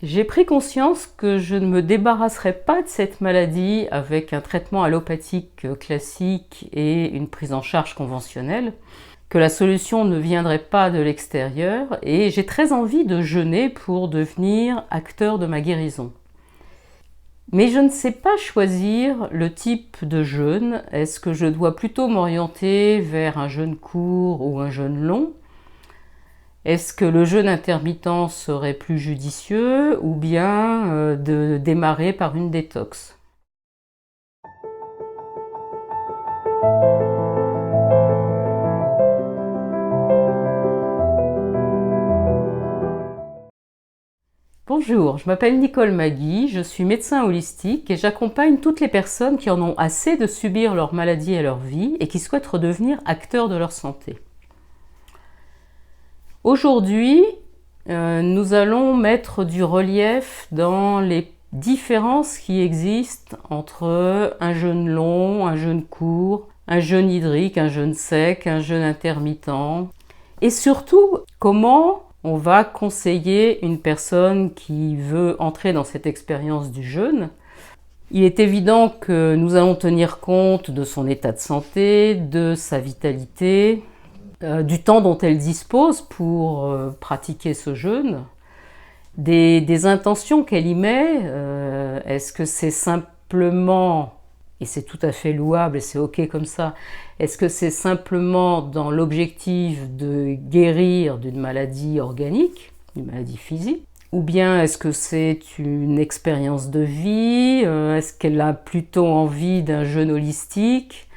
J'ai pris conscience que je ne me débarrasserais pas de cette maladie avec un traitement allopathique classique et une prise en charge conventionnelle, que la solution ne viendrait pas de l'extérieur, et j'ai très envie de jeûner pour devenir acteur de ma guérison. Mais je ne sais pas choisir le type de jeûne. Est-ce que je dois plutôt m'orienter vers un jeûne court ou un jeûne long ? Est-ce que le jeûne intermittent serait plus judicieux ou bien de démarrer par une détox ? Bonjour, je m'appelle Nicole Magui, je suis médecin holistique et j'accompagne toutes les personnes qui en ont assez de subir leur maladie et leur vie et qui souhaitent redevenir acteurs de leur santé. Aujourd'hui, nous allons mettre du relief dans les différences qui existent entre un jeûne long, un jeûne court, un jeûne hydrique, un jeûne sec, un jeûne intermittent. Et surtout, comment on va conseiller une personne qui veut entrer dans cette expérience du jeûne. Il est évident que nous allons tenir compte de son état de santé, de sa vitalité, du temps dont elle dispose pour pratiquer ce jeûne, des intentions qu'elle y met. Est-ce que c'est simplement, et c'est tout à fait louable et c'est ok comme ça, est-ce que c'est simplement dans l'objectif de guérir d'une maladie organique, d'une maladie physique, ou bien est-ce que c'est une expérience de vie, est-ce qu'elle a plutôt envie d'un jeûne holistique?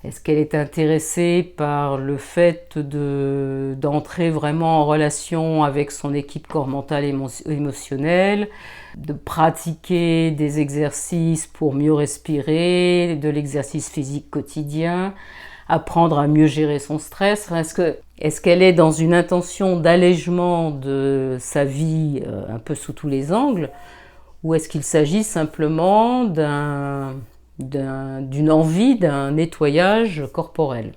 Est-ce qu'elle est intéressée par le fait d'entrer vraiment en relation avec son équipe corps mental et émotionnelle, de pratiquer des exercices pour mieux respirer, de l'exercice physique quotidien, apprendre à mieux gérer son stress? Est-ce qu'elle est dans une intention d'allègement de sa vie un peu sous tous les angles, ou est-ce qu'il s'agit simplement d'une envie d'un nettoyage corporel?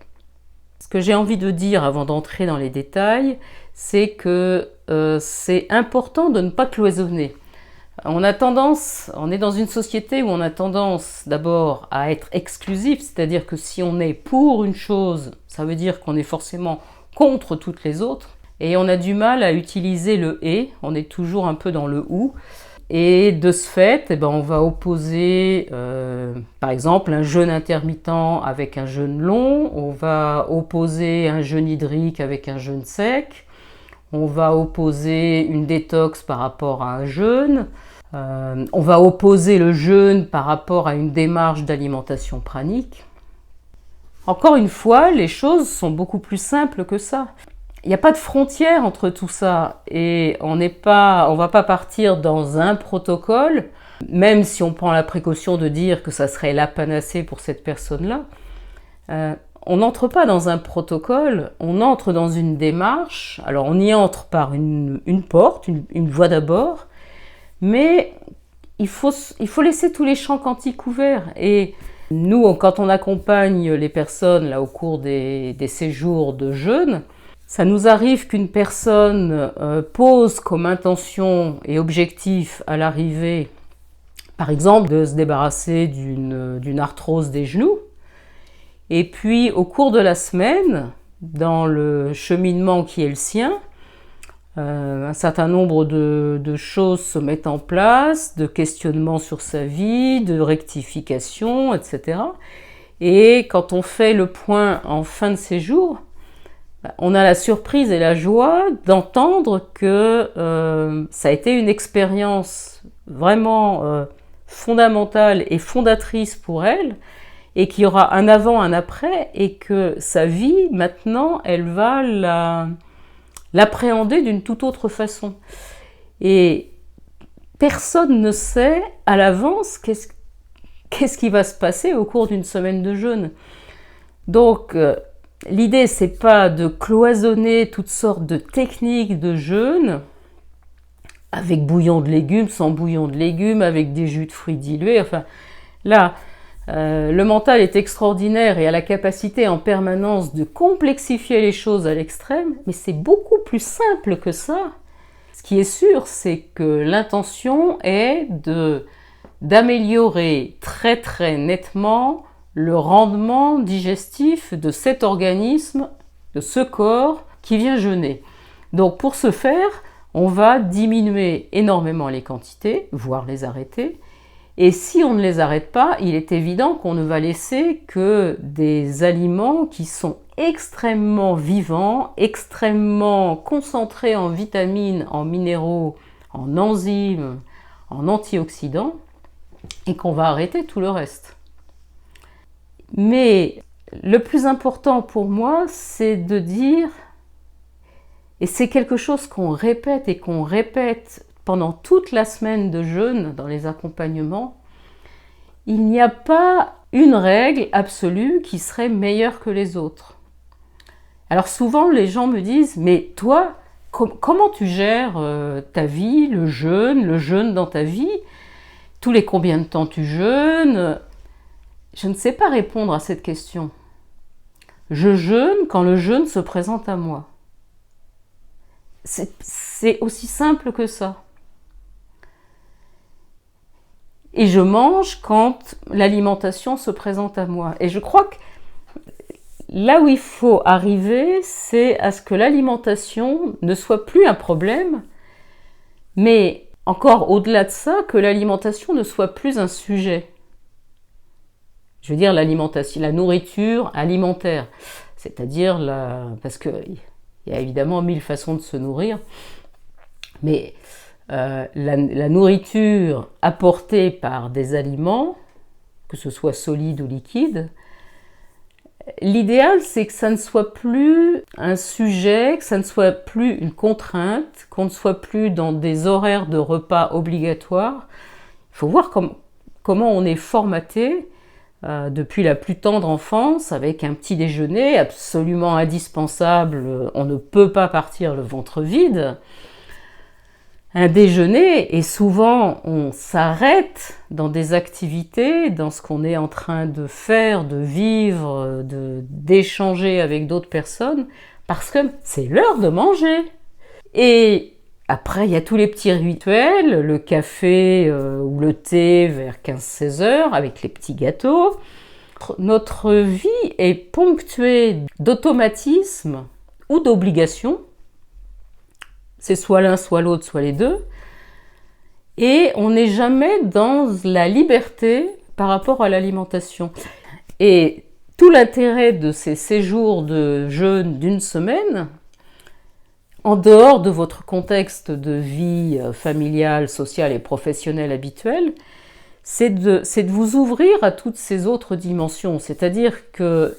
Ce que j'ai envie de dire avant d'entrer dans les détails, c'est que c'est important de ne pas cloisonner. On est dans une société où on a tendance d'abord à être exclusif, c'est-à-dire que si on est pour une chose, ça veut dire qu'on est forcément contre toutes les autres, et on a du mal à utiliser le « et », on est toujours un peu dans le « ou ». Et de ce fait, on va opposer, par exemple, un jeûne intermittent avec un jeûne long, on va opposer un jeûne hydrique avec un jeûne sec, on va opposer une détox par rapport à un jeûne, on va opposer le jeûne par rapport à une démarche d'alimentation pranique. Encore une fois, les choses sont beaucoup plus simples que ça. Il n'y a pas de frontière entre tout ça et on va pas partir dans un protocole, même si on prend la précaution de dire que ça serait la panacée pour cette personne-là. On n'entre pas dans un protocole, on entre dans une démarche. Alors on y entre par une porte, une voie d'abord, mais il faut laisser tous les champs quantiques ouverts. Et nous, quand on accompagne les personnes là, au cours des séjours de jeûne, ça nous arrive qu'une personne pose comme intention et objectif à l'arrivée, par exemple, de se débarrasser d'une arthrose des genoux. Et puis, au cours de la semaine, dans le cheminement qui est le sien, un certain nombre de choses se mettent en place, de questionnements sur sa vie, de rectifications, etc. Et quand on fait le point en fin de séjour, on a la surprise et la joie d'entendre que ça a été une expérience vraiment fondamentale et fondatrice pour elle, et qu'il y aura un avant, un après, et que sa vie, maintenant, elle va l'appréhender d'une toute autre façon. Et personne ne sait à l'avance qu'est-ce qui va se passer au cours d'une semaine de jeûne. Donc, l'idée, c'est pas de cloisonner toutes sortes de techniques de jeûne, avec bouillon de légumes, sans bouillon de légumes, avec des jus de fruits dilués. Enfin, là, le mental est extraordinaire et a la capacité en permanence de complexifier les choses à l'extrême, mais c'est beaucoup plus simple que ça. Ce qui est sûr, c'est que l'intention est d'améliorer très très nettement le rendement digestif de cet organisme, de ce corps qui vient jeûner. Donc pour ce faire, on va diminuer énormément les quantités, voire les arrêter. Et si on ne les arrête pas, il est évident qu'on ne va laisser que des aliments qui sont extrêmement vivants, extrêmement concentrés en vitamines, en minéraux, en enzymes, en antioxydants, et qu'on va arrêter tout le reste. Mais le plus important pour moi, c'est de dire, et c'est quelque chose qu'on répète et qu'on répète pendant toute la semaine de jeûne dans les accompagnements, il n'y a pas une règle absolue qui serait meilleure que les autres. Alors souvent les gens me disent, mais toi, comment tu gères ta vie, le jeûne dans ta vie, tous les combien de temps tu jeûnes? Je ne sais pas répondre à cette question. Je jeûne quand le jeûne se présente à moi. C'est aussi simple que ça. Et je mange quand l'alimentation se présente à moi. Et je crois que là où il faut arriver, c'est à ce que l'alimentation ne soit plus un problème, mais encore au-delà de ça, que l'alimentation ne soit plus un sujet. Je veux dire l'alimentation, la nourriture alimentaire, c'est-à-dire parce qu'il y a évidemment 1000 façons de se nourrir, mais la nourriture apportée par des aliments, que ce soit solide ou liquide, l'idéal c'est que ça ne soit plus un sujet, que ça ne soit plus une contrainte, qu'on ne soit plus dans des horaires de repas obligatoires. Il faut voir comment on est formaté depuis la plus tendre enfance, avec un petit déjeuner absolument indispensable, on ne peut pas partir le ventre vide. Un déjeuner, et souvent on s'arrête dans des activités, dans ce qu'on est en train de faire, de vivre, d'échanger avec d'autres personnes, parce que c'est l'heure de manger. Et après, il y a tous les petits rituels, le café ou le thé vers 15-16 heures, avec les petits gâteaux. Notre vie est ponctuée d'automatismes ou d'obligations. C'est soit l'un, soit l'autre, soit les deux. Et on n'est jamais dans la liberté par rapport à l'alimentation. Et tout l'intérêt de ces séjours de jeûne d'une semaine, en dehors de votre contexte de vie familiale, sociale et professionnelle habituelle, c'est de vous ouvrir à toutes ces autres dimensions. C'est-à-dire que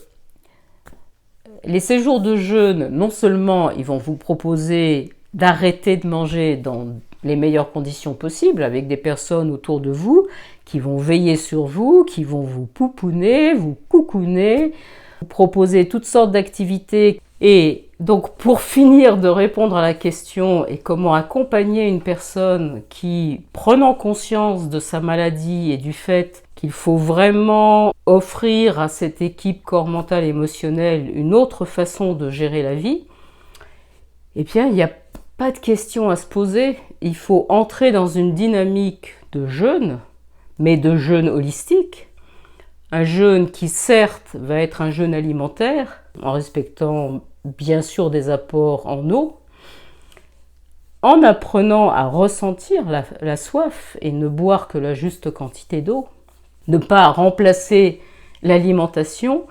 les séjours de jeûne, non seulement ils vont vous proposer d'arrêter de manger dans les meilleures conditions possibles, avec des personnes autour de vous qui vont veiller sur vous, qui vont vous pouponner, vous coucouner, vous proposer toutes sortes d'activités. Et donc pour finir de répondre à la question et comment accompagner une personne qui, prenant conscience de sa maladie et du fait qu'il faut vraiment offrir à cette équipe corps mental émotionnel une autre façon de gérer la vie, eh bien il n'y a pas de question à se poser, il faut entrer dans une dynamique de jeûne, mais de jeûne holistique. Un jeûne qui certes va être un jeûne alimentaire, en respectant bien sûr des apports en eau, en apprenant à ressentir la soif et ne boire que la juste quantité d'eau, ne pas remplacer l'alimentation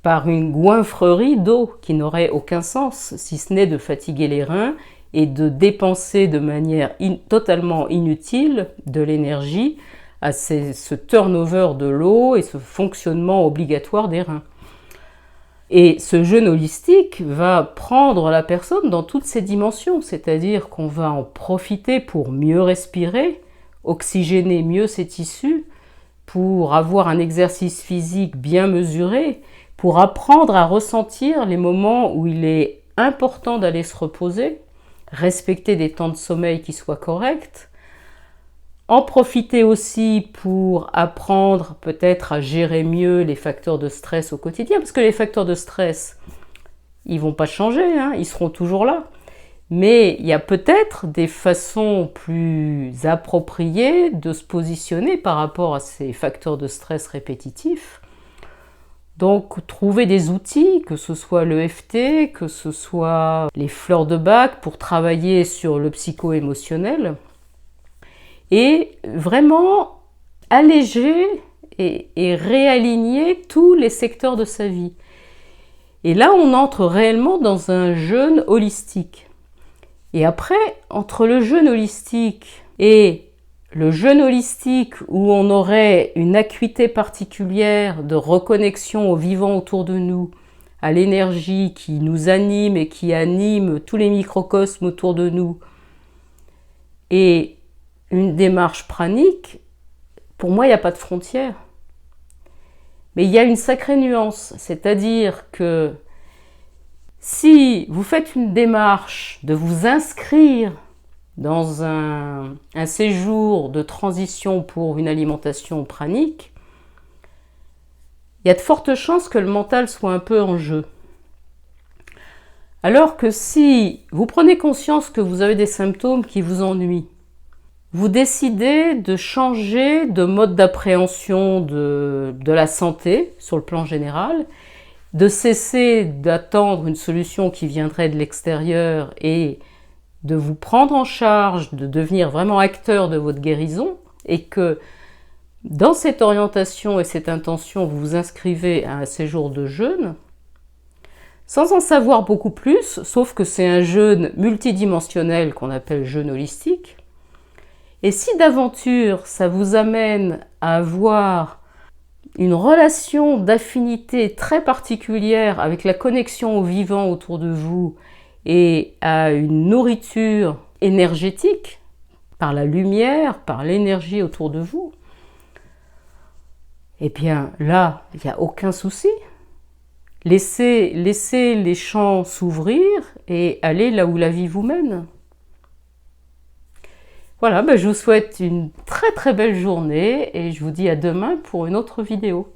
par une goinfrerie d'eau qui n'aurait aucun sens, si ce n'est de fatiguer les reins et de dépenser de manière totalement inutile de l'énergie à ce turnover de l'eau et ce fonctionnement obligatoire des reins. Et ce jeûne holistique va prendre la personne dans toutes ses dimensions, c'est-à-dire qu'on va en profiter pour mieux respirer, oxygéner mieux ses tissus, pour avoir un exercice physique bien mesuré, pour apprendre à ressentir les moments où il est important d'aller se reposer, respecter des temps de sommeil qui soient corrects, en profiter aussi pour apprendre peut-être à gérer mieux les facteurs de stress au quotidien, parce que les facteurs de stress, ils vont pas changer, ils seront toujours là. Mais il y a peut-être des façons plus appropriées de se positionner par rapport à ces facteurs de stress répétitifs. Donc, trouver des outils, que ce soit l'EFT, que ce soit les fleurs de Bach pour travailler sur le psycho-émotionnel, et vraiment alléger et réaligner tous les secteurs de sa vie. Et là, on entre réellement dans un jeûne holistique. Et après, entre le jeûne holistique et le jeûne holistique où on aurait une acuité particulière de reconnexion au vivant autour de nous, à l'énergie qui nous anime et qui anime tous les microcosmes autour de nous, et une démarche pranique, pour moi, il n'y a pas de frontière. Mais il y a une sacrée nuance, c'est-à-dire que si vous faites une démarche de vous inscrire dans un séjour de transition pour une alimentation pranique, il y a de fortes chances que le mental soit un peu en jeu. Alors que si vous prenez conscience que vous avez des symptômes qui vous ennuient, vous décidez de changer de mode d'appréhension de la santé sur le plan général, de cesser d'attendre une solution qui viendrait de l'extérieur et de vous prendre en charge, de devenir vraiment acteur de votre guérison, et que dans cette orientation et cette intention, vous vous inscrivez à un séjour de jeûne, sans en savoir beaucoup plus, sauf que c'est un jeûne multidimensionnel qu'on appelle jeûne holistique. Et si d'aventure ça vous amène à avoir une relation d'affinité très particulière avec la connexion au vivant autour de vous et à une nourriture énergétique par la lumière, par l'énergie autour de vous, eh bien là, il n'y a aucun souci. Laissez les champs s'ouvrir et allez là où la vie vous mène. Voilà, je vous souhaite une très très belle journée et je vous dis à demain pour une autre vidéo.